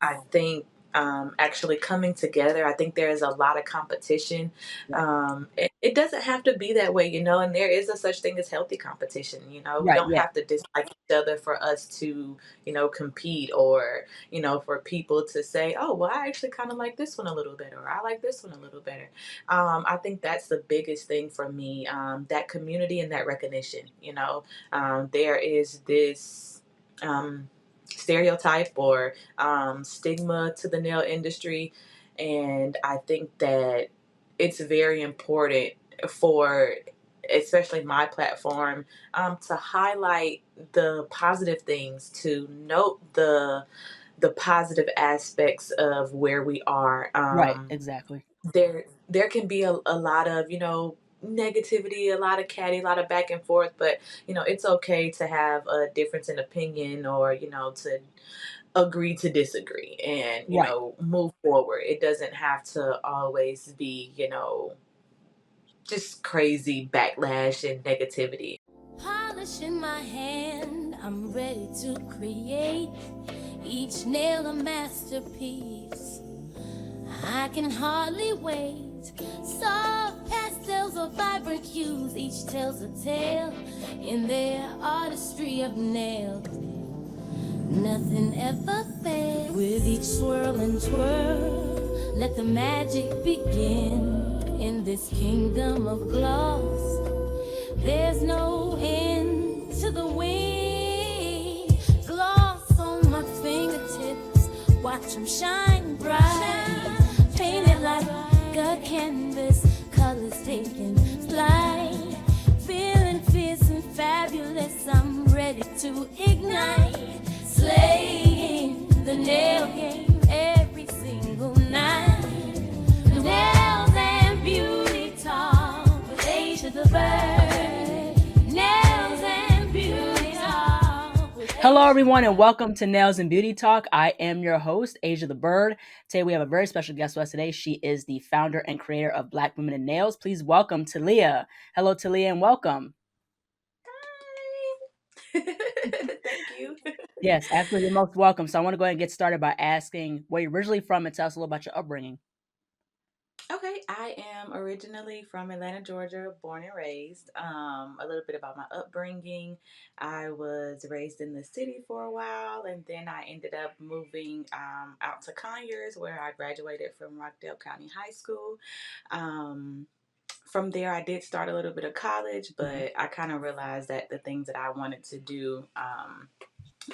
I think actually coming together, I think there is a lot of competition. Right. It doesn't have to be that way, and there is a such thing as healthy competition. We Right. don't Yeah. have to dislike each other for us to, compete, or, for people to say, oh, well, I actually kind of like this one a little better, or I like this one a little better. I think that's the biggest thing for me, that community and that recognition. There is this. Stereotype or stigma to the nail industry. And I think that it's very important for, especially my platform, to highlight the positive things, to note the positive aspects of where we are. Right. Exactly. There can be a lot of, negativity, a lot of catty, a lot of back and forth, but it's okay to have a difference in opinion, or to agree to disagree, and Right. move forward. It doesn't have to always be, just crazy backlash and negativity. Polish in my hand, I'm ready to create each nail a masterpiece. I can hardly wait. Soft pastels or vibrant hues, each tells a tale in their artistry of nails. Nothing ever fails. With each swirl and twirl, let the magic begin. In this kingdom of gloss, there's no end to the wind. Gloss on my fingertips, watch them shine bright. Painted like a canvas, colors taking flight. Feeling fierce and fabulous, I'm ready to ignite. Slaying the nail game every single night. Nails and beauty talk with Asia the Bird. Nails and beauty talk with Hello, everyone, and welcome to Nails and Beauty Talk. I am your host, Asia the Bird. Today, we have a very special guest with us today. She is the founder and creator of Black Women in Nails. Please welcome Taylia. Hello, Taylia, and welcome. Thank you. Yes, absolutely. You're most welcome. So I want to go ahead and get started by asking where you're originally from and tell us a little about your upbringing. Okay, I am originally from Atlanta, Georgia, born and raised. A little bit about my upbringing. I was raised in the city for a while, and then I ended up moving out to Conyers, where I graduated from Rockdale County High School. Um, from there, I did start a little bit of college, Mhm. but I kind of realized that the things that I wanted to do,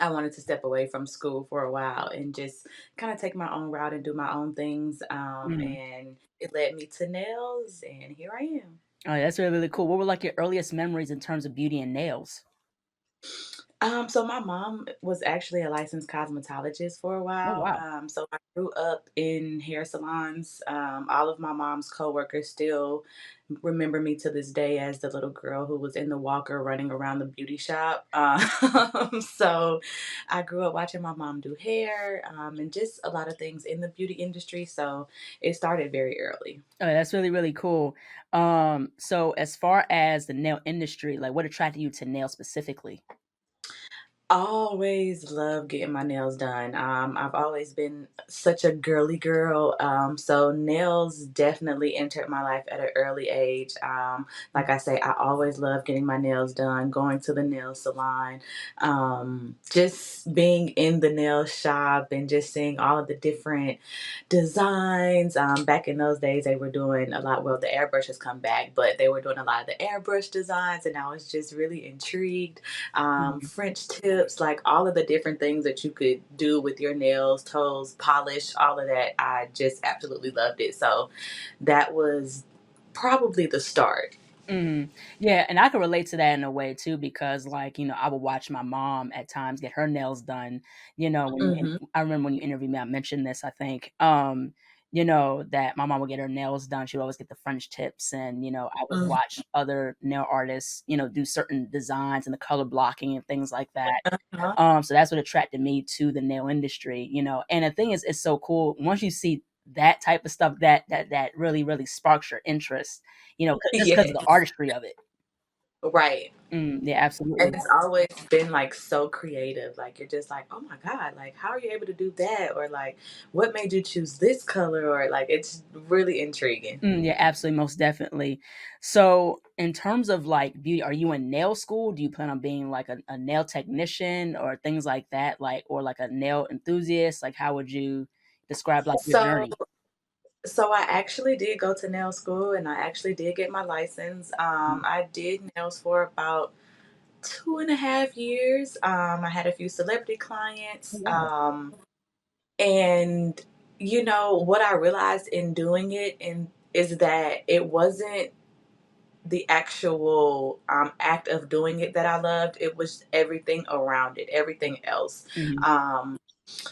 I wanted to step away from school for a while and just kind of take my own route and do my own things. Mhm. And it led me to nails, and here I am. Oh, yeah, that's really, really cool. What were like your earliest memories in terms of beauty and nails? So my mom was actually a licensed cosmetologist for a Oh, while. wow. So I grew up in hair salons. All of my mom's coworkers still remember me to this day as the little girl who was in the walker running around the beauty shop. So I grew up watching my mom do hair, and just a lot of things in the beauty industry. So it started very early. Oh, that's really, really cool. So as far as the nail industry, like what attracted you to nails specifically? Always love getting my nails done. I've always been such a girly girl. So nails definitely entered my life at an early age. Like I say, I always love getting my nails done, going to the nail salon, just being in the nail shop and just seeing all of the different designs. Back in those days, they were doing a lot. Well, the airbrush has come back, but they were doing a lot of the airbrush designs, and I was just really intrigued. Mhm. French tips, like all of the different things that you could do with your nails, toes, polish, all of that. I just absolutely loved it. So that was probably the start. Mhm. Yeah, and I can relate to that in a way too because, like, I would watch my mom at times get her nails done. Hmm. I remember when you interviewed me, I mentioned this, I think, that my mom would get her nails done. She would always get the French tips, and, I would Hmm. watch other nail artists, do certain designs and the color blocking and things like that. Uh-huh. So that's what attracted me to the nail industry, and the thing is, it's so cool once you see that type of stuff that really, really sparks your interest, just because of the Yes. artistry of it. Right. Yeah, And absolutely. it's always been like so creative. Like you're just like, oh my God, like how are you able to do that? Or like what made you choose this color? Or like it's really intriguing. Yeah, absolutely, most definitely. So, in terms of like beauty, are you in nail school? Do you plan on being like a nail technician or things like that? Like, or like a nail enthusiast? Like, how would you describe like your So journey? so I actually did go to nail school and I actually did get my license. I did nails for about 2.5 years. I had a few celebrity Oh, clients. wow. And what I realized in doing it is that it wasn't the actual act of doing it that I loved. It was everything around it, everything else. Mhm, Um,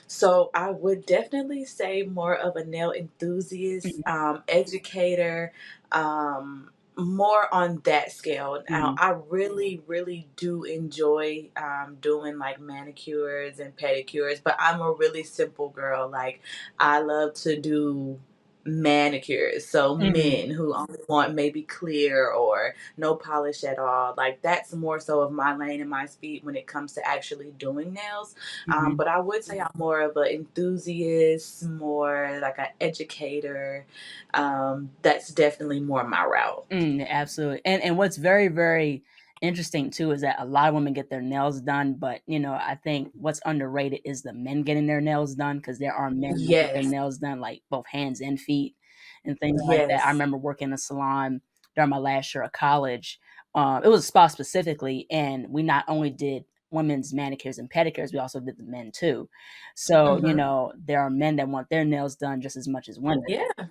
so I would definitely say more of a nail enthusiast, mhm, educator, more on that scale. Now, mhm, I really, really do enjoy doing like manicures and pedicures, but I'm a really simple girl. Like, I love to do manicures. So, mhm, men who only want maybe clear or no polish at all, like, that's more so of my lane and my speed when it comes to actually doing nails. mhm. But I would say I'm more of an enthusiast, more like an educator. That's definitely more my route. Yeah, absolutely. And what's very, very interesting too is that a lot of women get their nails done, but I think what's underrated is the men getting their nails done because there are men that get their Yes, nails done like both hands and feet and things like that. I yes. remember working in a salon during my last year of college. It was a spa specifically, and we not only did women's manicures and pedicures, we also did the men too. So, Hmm. there are men that want their nails done just as much as women. Yeah.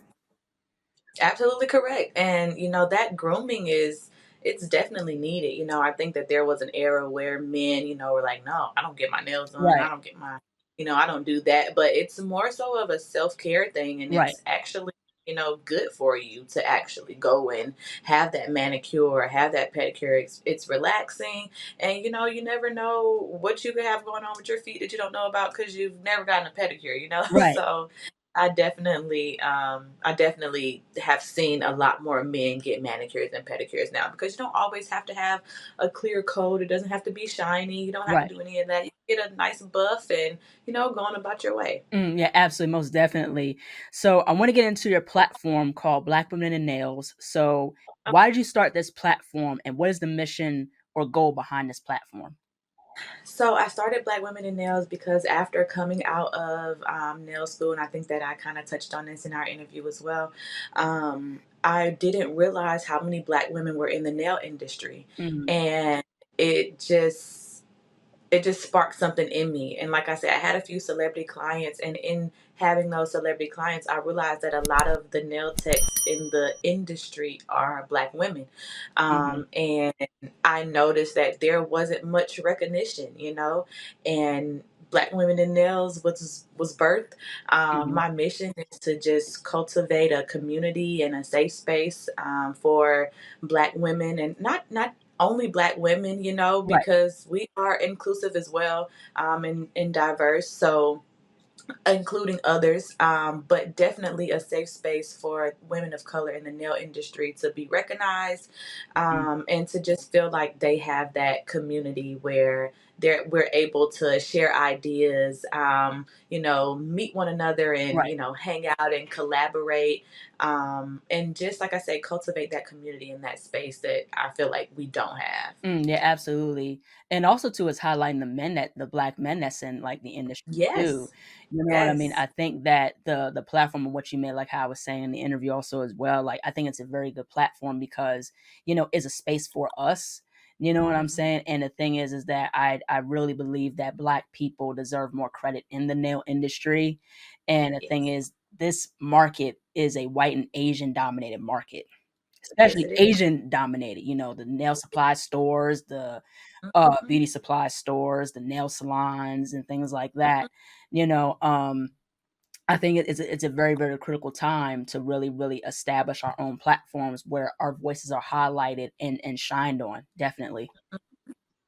Absolutely correct. And that grooming it's definitely needed. I think that there was an era where men, were like, no, I don't get my nails done. I Right, don't get my, I don't do that. But it's more so of a self-care thing and right, it's actually, good for you to actually go and have that manicure, have that pedicure. It's relaxing and you never know what you could have going on with your feet that you don't know about because you've never gotten a pedicure. right. So I definitely have seen a lot more men get manicures and pedicures now because you don't always have to have a clear coat. It doesn't have to be shiny. You don't have to Right. do any of that. You get a nice buff and go on about your way. Yeah, absolutely, most definitely. So I want to get into your platform called Black Women in Nails. So why did you start this platform, and what is the mission or goal behind this platform? So I started Black Women in Nails because after coming out of nail school, and I think that I kind of touched on this in our interview as well, I didn't realize how many Black women were in the nail industry, Mhm, and it just sparked something in me. And like I said, I had a few celebrity clients, and in having those celebrity clients, I realized that a lot of the nail techs in the industry are Black women. mhm, And I noticed that there wasn't much recognition, and Black Women in Nails was birthed. mhm. My mission is to just cultivate a community and a safe space for Black women, and not only Black women, Right. because we are inclusive as well, and diverse. So including others, but definitely a safe space for women of color in the nail industry to be recognized, Mhm. and to just feel like they have that community where we're able to share ideas, meet one another and Right. hang out and collaborate, and just like I say, cultivate that community in that space that I feel like we don't have. Yeah, absolutely. And also too is highlighting the black men that's in like the industry too. Yes, You know what I mean? yes, I think that the platform of what you made, like how I was saying in the interview also as well, like I think it's a very good platform because, it's a space for us. You know what I'm mhm, saying? And the thing is that I really believe that black people deserve more credit in the nail industry. And the thing yes, is this market is a white and Asian dominated market, yes, especially it is. Asian dominated, the nail supply stores, the, Mhm, beauty supply stores, the nail salons, and things like that, you know, um, I think it's a very, very critical time to really, really establish our own platforms where our voices are highlighted and shined on, definitely.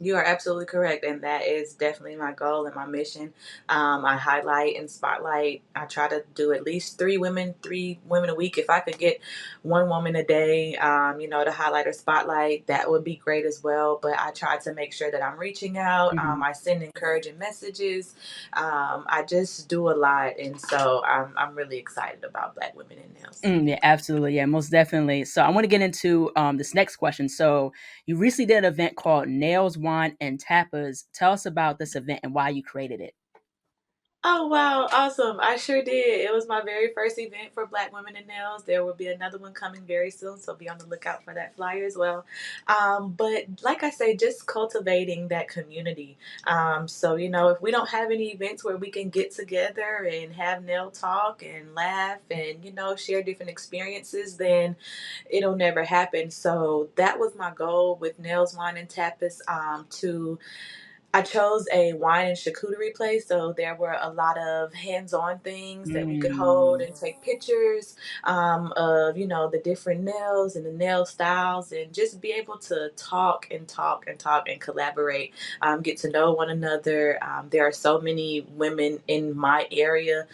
You are absolutely correct, and that is definitely my goal and my mission. I highlight and spotlight. I try to do at least three women a week. If I could get one woman a day, to highlight or spotlight, that would be great as well. But I try to make sure that I'm reaching out. Mhm. I send encouraging messages. I just do a lot, and so I'm really excited about Black women in nails. Yeah, absolutely. Yeah, most definitely. So I want to get into this next question. So you recently did an event called Nails, Wine, and Tapas. Tell us about this event and why you created it. Oh wow, awesome. I sure did. It was my very first event for Black Women in Nails. There will be another one coming very soon, so be on the lookout for that flyer as well. But like I say, just cultivating that community. So, if we don't have any events where we can get together and have nail talk and laugh and, share different experiences, then it'll never happen. So that was my goal with Nails, Wine, and Tapas, to I chose a wine and charcuterie place, so there were a lot of hands-on things that we could hold Mm, and take pictures of, the different nails and the nail styles, and just be able to talk and talk and talk and collaborate, get to know one another. There are so many women in my area,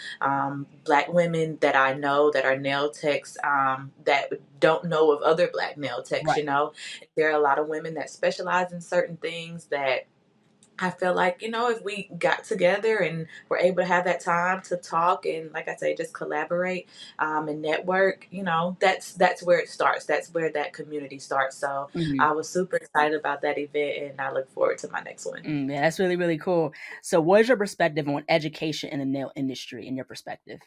Black women that I know that are nail techs, that don't know of other Black nail techs. right. There are a lot of women that specialize in certain things that I feel like, if we got together and were able to have that time to talk and, like I say, just collaborate, and network, that's where it starts. That's where that community starts. So Mhm. I was super excited about that event, and I look forward to my next one. Yeah, that's really, really cool. So what is your perspective on education in the nail industry in your perspective?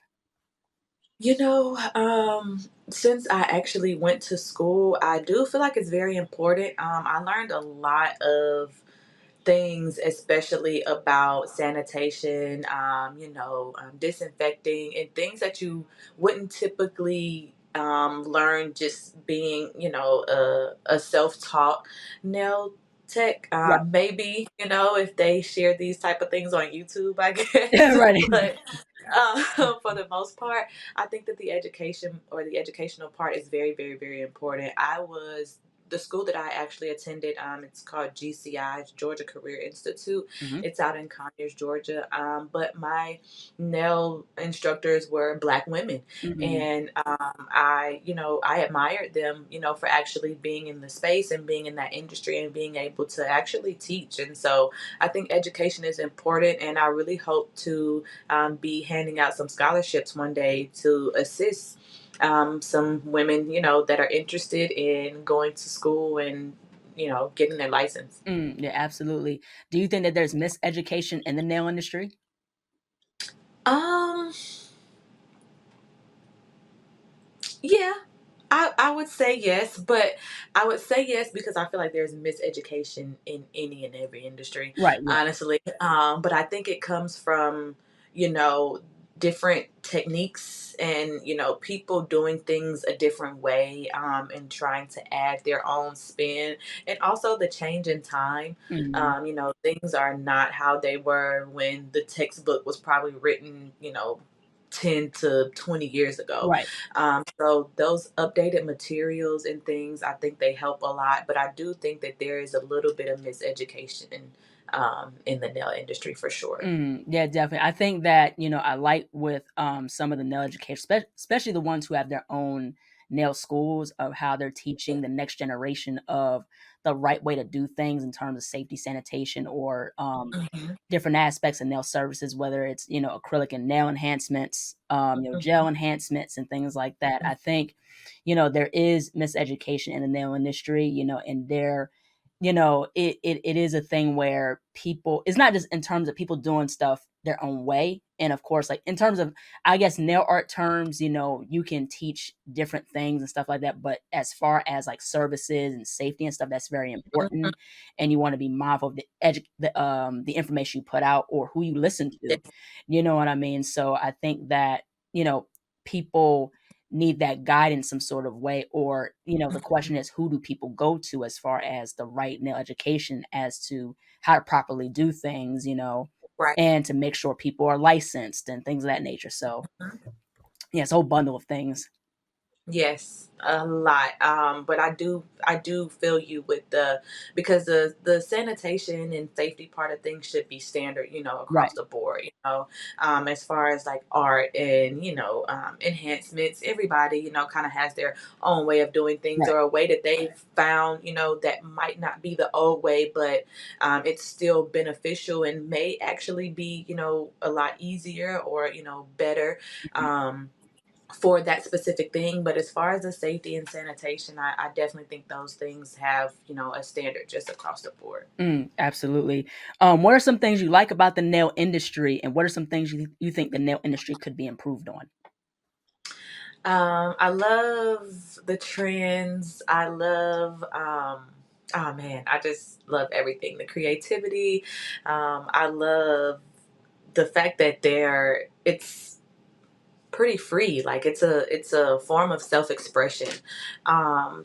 Since I actually went to school, I do feel like it's very important. I learned a lot of things, especially about sanitation, disinfecting, and things that you wouldn't typically learn just being, a self-taught nail tech. Right. Maybe, if they share these type of things on YouTube, I guess. Right. But for the most part, I think that the education or the educational part is very, very, very important. The school that I actually attended, it's called GCI, it's Georgia Career Institute. Mhm. It's out in Conyers, Georgia. But my nail instructors were Black women, Mhm. and I admired them, for actually being in the space and being in that industry and being able to actually teach. And so I think education is important, and I really hope to be handing out some scholarships one day to assist some women, that are interested in going to school and, getting their license. Yeah, absolutely. Do you think that there's miseducation in the nail industry? Um, yeah, I would say yes, but I would say yes because I feel like there's miseducation in any and every industry, Right, yeah. honestly. But I think it comes from, you know, different techniques and, people doing things a different way, and trying to add their own spin. And also the change in time. Mhm. Things are not how they were when the textbook was probably written, 10 to 20 years ago. Right. So those updated materials and things, I think they help a lot. But I do think that there is a little bit of miseducation in the nail industry for sure. Yeah, definitely. I think that, I like with some of the nail education, especially the ones who have their own nail schools of how they're teaching the next generation of the right way to do things in terms of safety, sanitation, or Mhm, different aspects of nail services, whether it's, acrylic and nail enhancements, mhm, gel enhancements and things like that. I think, there is miseducation in the nail industry, and there, it is a thing where people, it's not just in terms of people doing stuff their own way. And of course, like in terms of, I guess, nail art terms, you can teach different things and stuff like that. But as far as like services and safety and stuff, that's very mhm. important. And you want to be mindful of the information you put out or who you listen to. Yes. You know what I mean? So I think that, people need that guidance some sort of way, or the question is, who do people go to as far as the right nail education as to how to properly do things, Right. and to make sure people are licensed and things of that nature. So Mhm. yeah, it's a whole bundle of things. Yes, a lot. But I do feel you with the, because the sanitation and safety part of things should be standard, Right. across the board. As far as like art and enhancements, everybody kind of has their own way of doing things, Right. or a way that they've found that might not be the old way, but it's still beneficial and may actually be a lot easier, or better. Mhm. Um, for that specific thing. But as far as the safety and sanitation, I definitely think those things have, a standard just across the board. Absolutely. What are some things you like about the nail industry, and what are some things you think the nail industry could be improved on? I love the trends. I love, oh man, I just love everything. The creativity. I love the fact that it's pretty free. Like, it's a form of self-expression.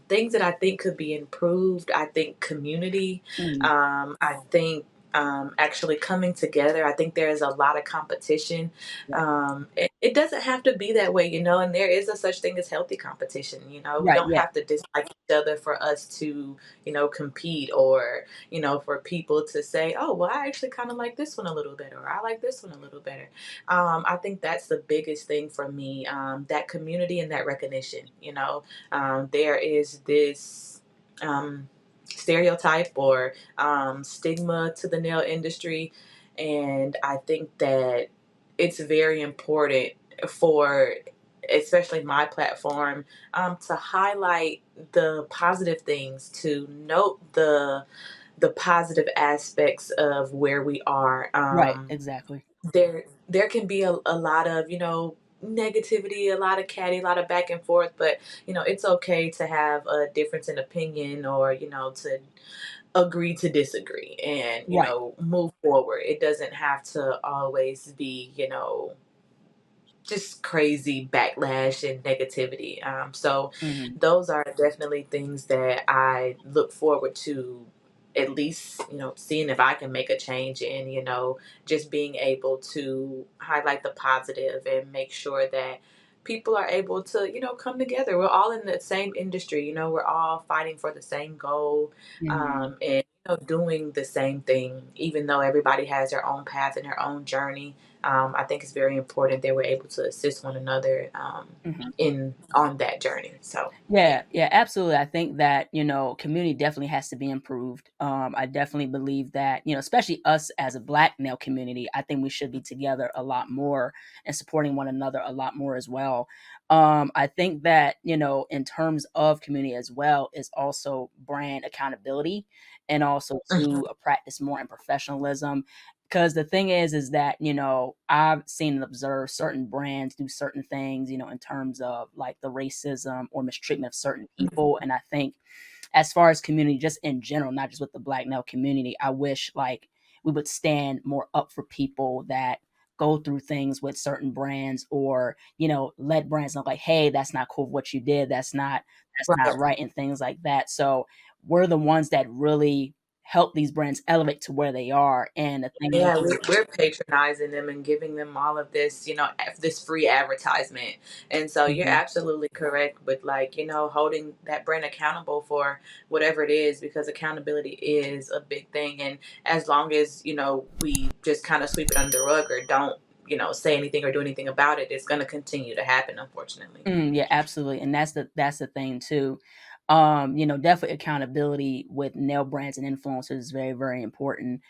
Things that I think could be improved, I think community. Mm, I think actually coming together. I think there is a lot of competition. right. It doesn't have to be that way, and there is a such thing as healthy competition. We Right. don't Yeah. have to dislike each other for us to compete, or for people to say, oh well, I actually kind of like this one a little better, or I like this one a little better. I think that's the biggest thing for me, that community and that recognition. There is this stereotype, or stigma to the nail industry. And I think that it's very important for, especially my platform, to highlight the positive things, to note the positive aspects of where we are. Right. Exactly. There can be a lot of negativity, a lot of catty, a lot of back and forth, but it's okay to have a difference in opinion, or to agree to disagree, and Right. move forward. It doesn't have to always be just crazy backlash and negativity. So Hmm. those are definitely things that I look forward to, at least, seeing if I can make a change in, just being able to highlight the positive and make sure that people are able to, come together. We're all in the same industry, we're all fighting for the same goal, Hmm. and doing the same thing, even though everybody has their own path and their own journey. I think it's very important that we're able to assist one another, Hmm. in on that journey. So yeah. Yeah, yeah, absolutely. I think that, community definitely has to be improved. I definitely believe that, especially us as a black male community, I think we should be together a lot more and supporting one another a lot more as well. I think that, in terms of community as well, is also brand accountability, and also Mhm. to practice more in professionalism. Because the thing is that, I've seen and observed certain brands do certain things, in terms of like the racism or mistreatment of certain people. And I think, as far as community, just in general, not just with the black male community, I wish like we would stand more up for people that go through things with certain brands, or let brands know like, hey, that's not cool what you did, that's not Right. right, and things like that. So we're the ones that really help these brands elevate to where they are. And the thing Yeah, is, we're patronizing them and giving them all of this, this free advertisement. And so you're mhm. absolutely correct with, like, holding that brand accountable for whatever it is, because accountability is a big thing. And as long as, we just kind of sweep it under the rug, or don't, say anything or do anything about it, it's going to continue to happen, unfortunately. Yeah, absolutely, and that's the thing too. Definitely accountability with nail brands and influencers is very, very important.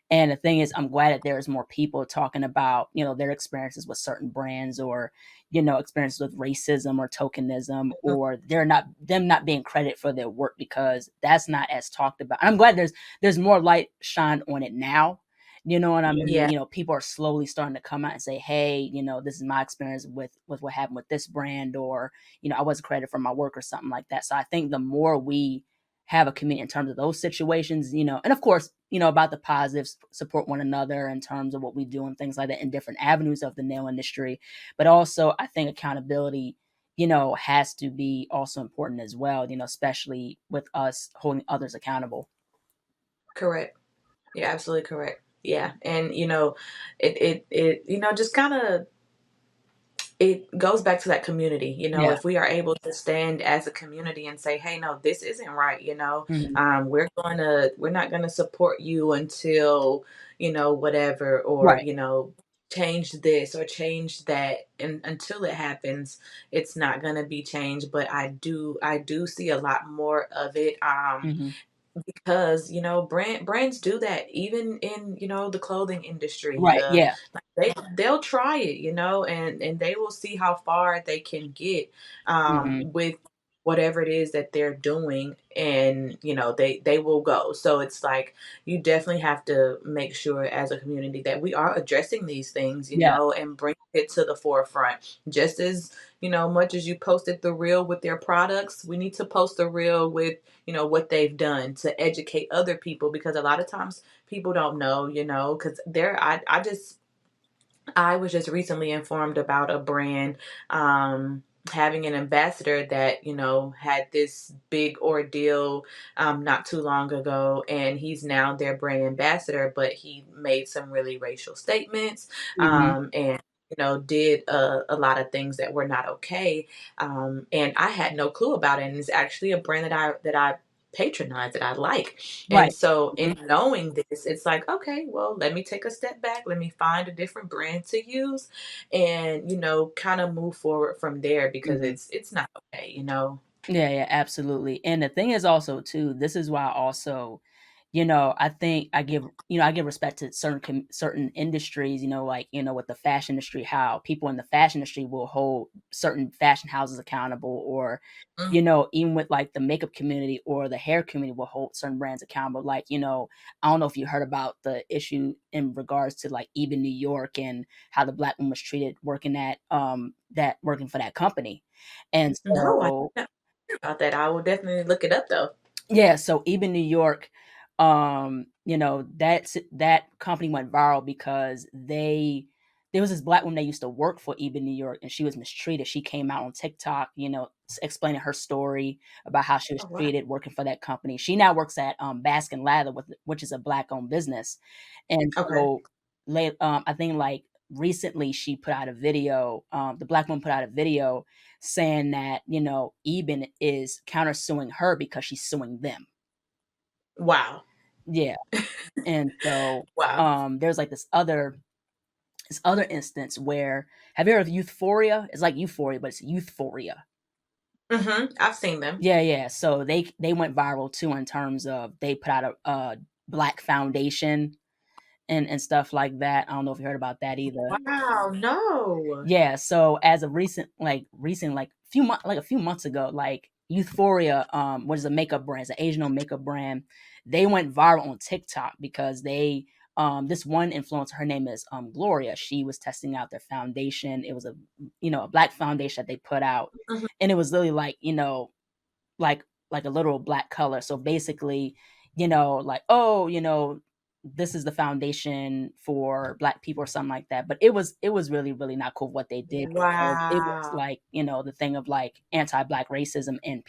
And the thing is, I'm glad that there's more people talking about their experiences with certain brands, or experiences with racism or tokenism, Mhm. or them not being credit for their work, because that's not as talked about. I'm glad there's more light shined on it now. You know what I mean? Yeah. People are slowly starting to come out and say, "Hey, this is my experience with what happened with this brand," or I wasn't credited for my work or something like that. So I think the more we have a community in terms of those situations, and of course, about the positives, support one another in terms of what we do and things like that in different avenues of the nail industry. But also, I think accountability, has to be also important as well. Especially with us holding others accountable. Correct. You're absolutely correct. Yeah. And it just kind of it goes back to that community. Yeah. If we are able to stand as a community and say, hey, no, this isn't right. Mhm. We're not gonna support you until, whatever, or, Right. change this or change that, and until it happens, it's not gonna be changed. But I do see a lot more of it. Mhm. Because brands do that, even in the clothing industry. Right. Yeah. Like, they'll try it, and they will see how far they can get, Mhm. with whatever it is that they're doing, and they will go. So it's like, you definitely have to make sure as a community that we are addressing these things, Yeah. and bring it to the forefront. Just as much as you posted the reel with their products, we need to post the reel with what they've done to educate other people, because a lot of times people don't know, because I was just recently informed about a brand, having an ambassador that had this big ordeal, not too long ago, and he's now their brand ambassador, but he made some really racial statements, Mhm. and did a lot of things that were not okay, and I had no clue about it. And it's actually a brand that I patronize, that I like. And Right. so, Mhm. in knowing this, it's like, okay, well, let me take a step back. Let me find a different brand to use, and kind of move forward from there, because Mhm. it's not okay. Yeah, yeah, absolutely. And the thing is also too, this is why also, I think I give respect to certain industries, like, with the fashion industry, how people in the fashion industry will hold certain fashion houses accountable, or, Mhm. even with like the makeup community or the hair community will hold certain brands accountable. Like, I don't know if you heard about the issue in regards to like even New York, and how the black woman was treated working for that company. And No, I so, didn't know about that. I will definitely look it up though. yeah, so even New York, that company went viral because there was this black woman that used to work for Even New York, and she was mistreated. She came out on TikTok, explaining her story about how she was Oh, wow. treated working for that company. She now works at Baskin Lather, which is a black owned business. And Okay. so late, I think like recently she put out a video. The black woman put out a video saying that, Eben is countersuing her because she's suing them. Wow. Yeah. And so, Wow. there's like this other instance where, have you heard of Euphoria? It's like Euphoria, but it's Youthforia. I've seen them. Yeah, yeah. So they went viral too, in terms of they put out a black foundation and stuff like that. I don't know if you heard about that either. Wow. No. Yeah, so as of like a few months ago, like Youthforia, which is a makeup brand, it's an Asian makeup brand, they went viral on TikTok because this one influencer, her name is Gloria. She was testing out their foundation. It was a black foundation that they put out, Mhm. and it was literally like, like a literal black color. So basically, like, oh, this is the foundation for black people or something like that. But it was really, really not cool what they did, because it was Wow. like, the thing of like anti-black racism, and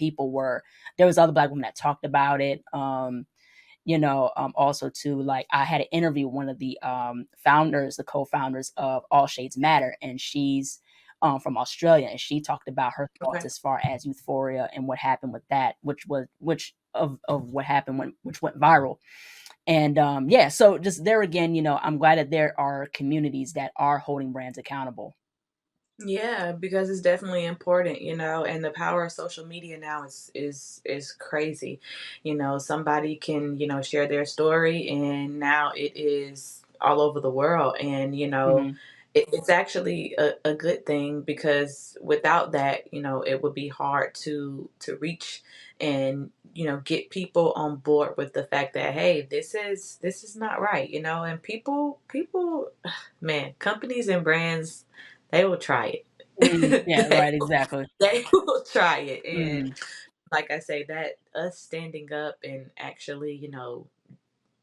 there was other black women that talked about it. Also too, like, I had to interview one of the the co-founders of All Shades Matter, and she's from Australia, and she talked about her thoughts Okay. as far as Euphoria and what happened with that, which what happened which went viral. And yeah, so just there again, I'm glad that there are communities that are holding brands accountable. Yeah, because it's definitely important, and the power of social media now is crazy. Somebody can, share their story, and now it is all over the world. And Hmm. it's actually a good thing, because without that, it would be hard to reach, and get people on board with the fact that, hey, this is not right. And people, man, companies and brands, they will try it. Yeah, right, exactly. They will try it. And Hmm. like I say, that us standing up and actually,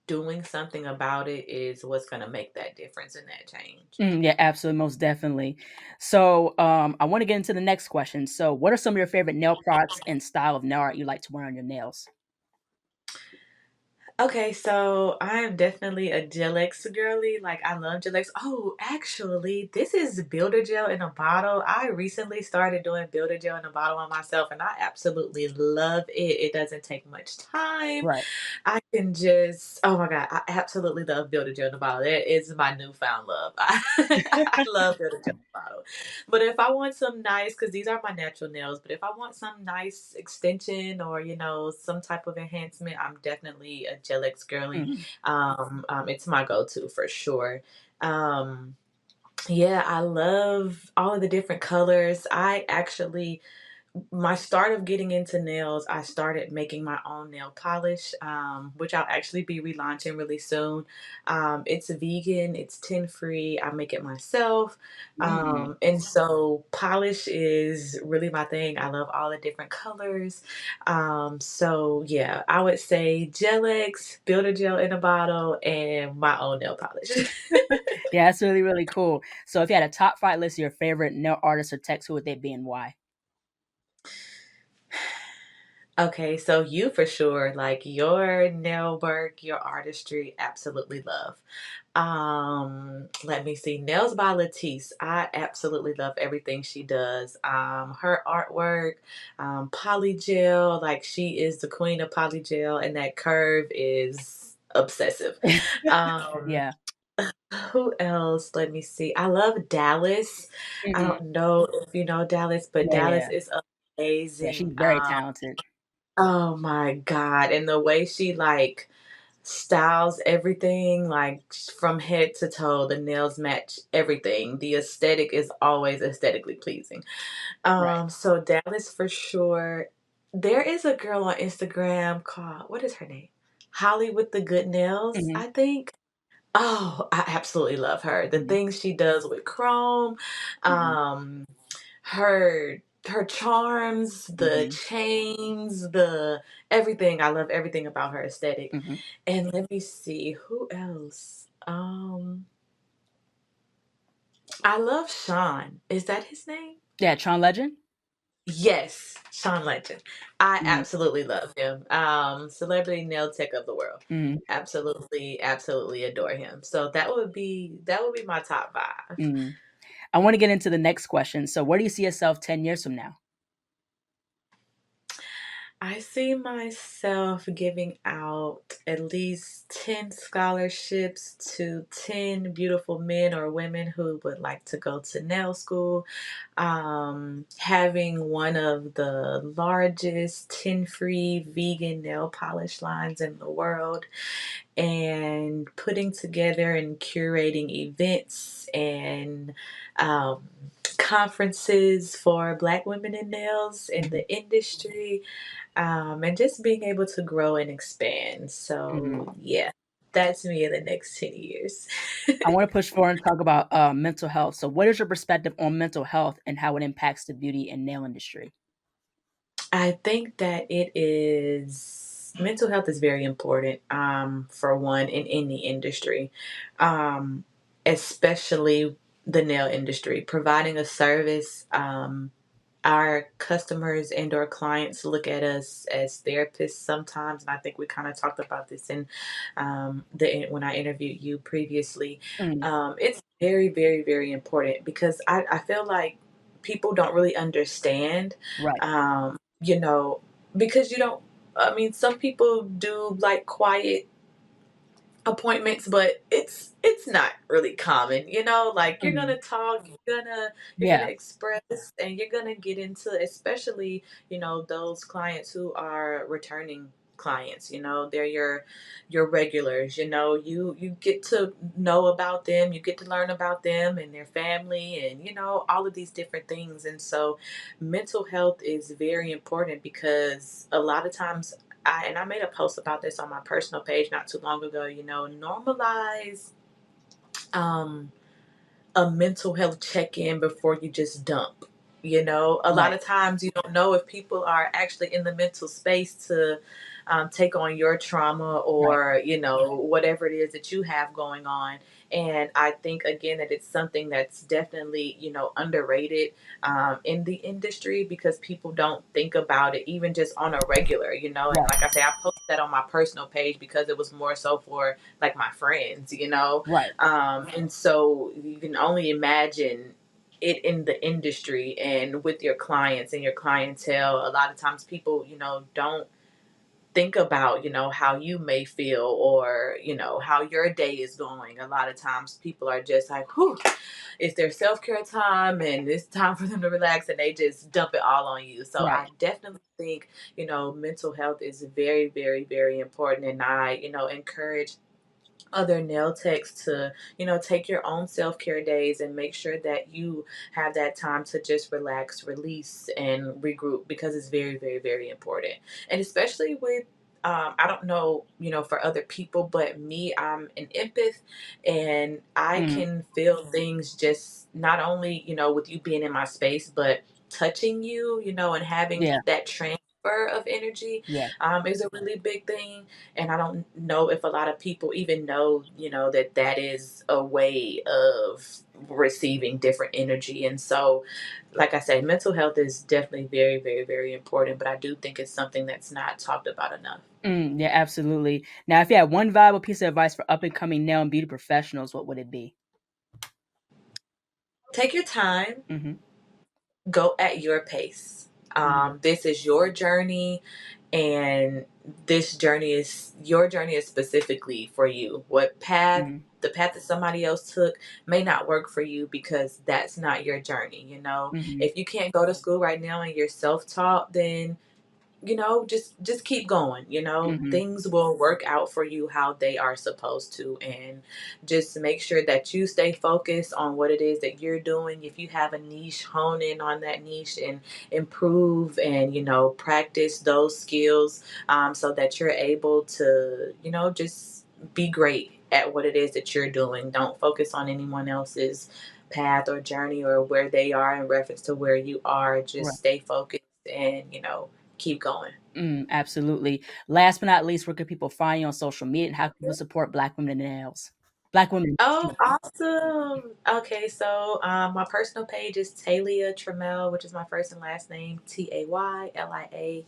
doing something about it is what's going to make that difference and that change. Yeah, absolutely, most definitely. So, I want to get into the next question. So, what are some of your favorite nail products and style of nail art you like to wear on your nails? Okay, so I am definitely a Gel-X girly. Like I love Gel-X. Oh, actually, this is Builder Gel in a bottle. I recently started doing Builder Gel in a bottle on myself, and I absolutely love it. It doesn't take much time. Right. I can just, oh my God, I absolutely love Builder Gel in a bottle. That is my newfound love. I love Builder Gel in a bottle. But if I want some nice, because these are my natural nails, but if I want some nice extension or, some type of enhancement, I'm definitely a Gel-X girly. Mhm. It's my go-to for sure. Um, yeah, I love all of the different colors. I actually my start of getting into nails, I started making my own nail polish, which I'll actually be relaunching really soon. It's vegan, it's tin free. I make it myself. Mm. And so polish is really my thing. I love all the different colors. So yeah, I would say Gel X, Builder Gel in a bottle, and my own nail polish. Yeah, that's really, really cool. So if you had a top 5 list of your favorite nail artists or techs, who would they be and why? Okay, so you for sure, like your nail work, your artistry, absolutely love. Let me see. Nails by Latisse. I absolutely love everything she does. Her artwork, polygel, like she is the queen of polygel, and that curve is obsessive. Um, Yeah. who else? Let me see. I love Dallas. I Mhm. don't know if you know Dallas, but Yeah, Dallas yeah. is Yeah, she's amazing. very talented. Oh my God. And the way she like styles everything, like from head to toe, the nails match everything. The aesthetic is always aesthetically pleasing. Right. So Dallas for sure. There is a girl on Instagram called, what is her name? Holly with the good nails, Mhm, I think. Oh, I absolutely love her. The mhm, things she does with chrome, mhm, um, her charms, the mhm, chains, the everything. I love everything about her aesthetic. mhm. And let me see, who else? I love Sean. Is that his name? Yeah, Tron Legend? Yes, Sean Legend. I Mhm, absolutely love him. Celebrity nail tech of the world. mhm, Absolutely, absolutely adore him. So that would be my top five. mhm. I wanna get into the next question. So where do you see yourself 10 years from now? I see myself giving out at least 10 scholarships to 10 beautiful men or women who would like to go to nail school. Having one of the largest 10 free vegan nail polish lines in the world, and putting together and curating events and um, conferences for Black women in nails in Mhm, the industry, and just being able to grow and expand. mhm. So, yeah, that's me in the next 10 years. I wanna push forward and talk about, mental health. So what is your perspective on mental health and how it impacts the beauty and nail industry? I think that it is mental health is very important, for one in any industry, um, especially the nail industry. Providing a service, our customers and our clients look at us as therapists sometimes, and I think we kind of talked about this in the when I interviewed you previously. Mhm, It's very, very, very important because I feel like people don't really understand, right, you know, because you don't. I mean, some people do like quiet appointments, but it's not really common, like you're mhm. gonna talk, you're gonna Yeah, express, and you're gonna get into, especially, those clients who are returning clients. They're your regulars. You get to know about them, you get to learn about them and their family, and all of these different things. And so mental health is very important because a lot of times, I made a post about this on my personal page not too long ago. Normalize um, a mental health check in before you just dump. A lot right, of times you don't know if people are actually in the mental space to take on your trauma right. or whatever it is that you have going on. And I think, again, that it's something that's definitely, underrated in the industry, because people don't think about it even just on a regular, and Right. like I say, I posted that on my personal page because it was more so for like my friends, Right. and so you can only imagine it in the industry and with your clients and your clientele. A lot of times people, don't think about, how you may feel, or, how your day is going. A lot of times people are just like, whew, it's their self-care time and it's time for them to relax, and they just dump it all on you. So Right. I definitely think, mental health is very, very, very important. And I, encourage other nail techs to, take your own self-care days and make sure that you have that time to just relax, release, and regroup, because it's very, very, very important. And especially with I don't know, for other people, but me, I'm an empath, and I Mm. can feel things, just not only, with you being in my space, but touching you, and having Yeah. that transfer of energy Yeah. is a really big thing. And I don't know if a lot of people even know, that that is a way of receiving different energy. And so, like I say, mental health is definitely very, very, very important, but I do think it's something that's not talked about enough. Yeah, absolutely. Now, if you had one valuable piece of advice for up and coming nail and beauty professionals, what would it be? Take your time, Mm-hmm. go at your pace. This is your journey, and this journey is your journey is specifically for you. Mm-hmm. The path that somebody else took may not work for you, because that's not your journey. Mm-hmm. If you can't go to school right now and you're self-taught, then just keep going. Mm-hmm. Things will work out for you how they are supposed to. And just make sure that you stay focused on what it is that you're doing. If you have a niche, hone in on that niche and improve, and practice those skills, so that you're able to just be great at what it is that you're doing. Don't focus on anyone else's path or journey, or where they are in reference to where you are. Right. Just stay focused, and keep going. Absolutely. Last but not least, where can people find you on social media, and how can people support Black women in nails? Black women. Oh, awesome. Okay, so my personal page is Taylia Trammell, which is my first and last name, TayliaTrammell.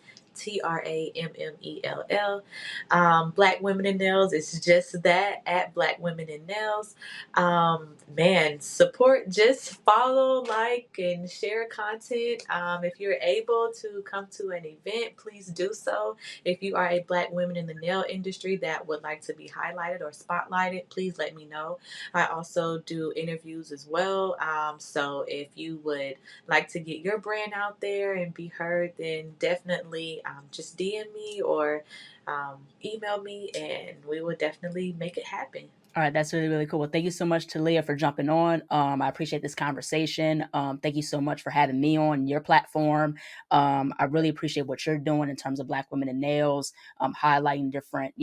Black Women in Nails is just that, at Black Women in Nails. Man, support, just follow, like, and share content. If you're able to come to an event, please do so. If you are a Black woman in the nail industry that would like to be highlighted or spotlighted, please let me know. I also do interviews as well. So if you would like to get your brand out there and be heard, then definitely just DM me, or email me, and we will definitely make it happen. All right, that's really, really cool. Well, thank you so much to Leah for jumping on. I appreciate this conversation. Thank you so much for having me on your platform. I really appreciate what you're doing in terms of Black women in nails, highlighting different,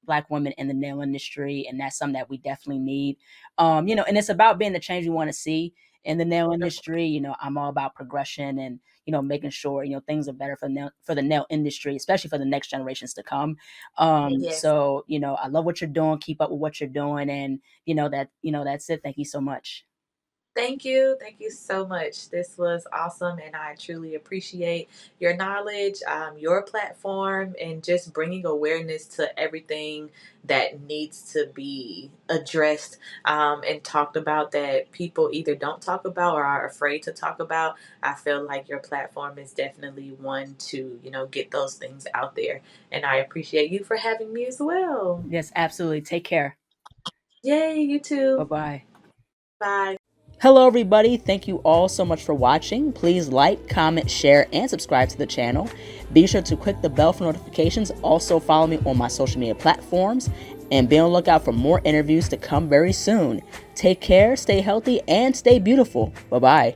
Black women in the nail industry, and that's something that we definitely need. And it's about being the change we want to see in the nail industry. I'm all about progression and making sure things are better for the nail industry, especially for the next generations to come. Yes. So, I love what you're doing. Keep up with what you're doing. And, that's it. Thank you so much. Thank you. Thank you so much. This was awesome, and I truly appreciate your knowledge, your platform, and just bringing awareness to everything that needs to be addressed, and talked about, that people either don't talk about or are afraid to talk about. I feel like your platform is definitely one to, get those things out there. And I appreciate you for having me as well. Yes, absolutely. Take care. Yay, you Bye too. bye. Bye. Hello, everybody. Thank you all so much for watching. Please like, comment, share, and subscribe to the channel. Be sure to click the bell for notifications. Also, follow me on my social media platforms. And be on the lookout for more interviews to come very soon. Take care, stay healthy, and stay beautiful. Bye bye.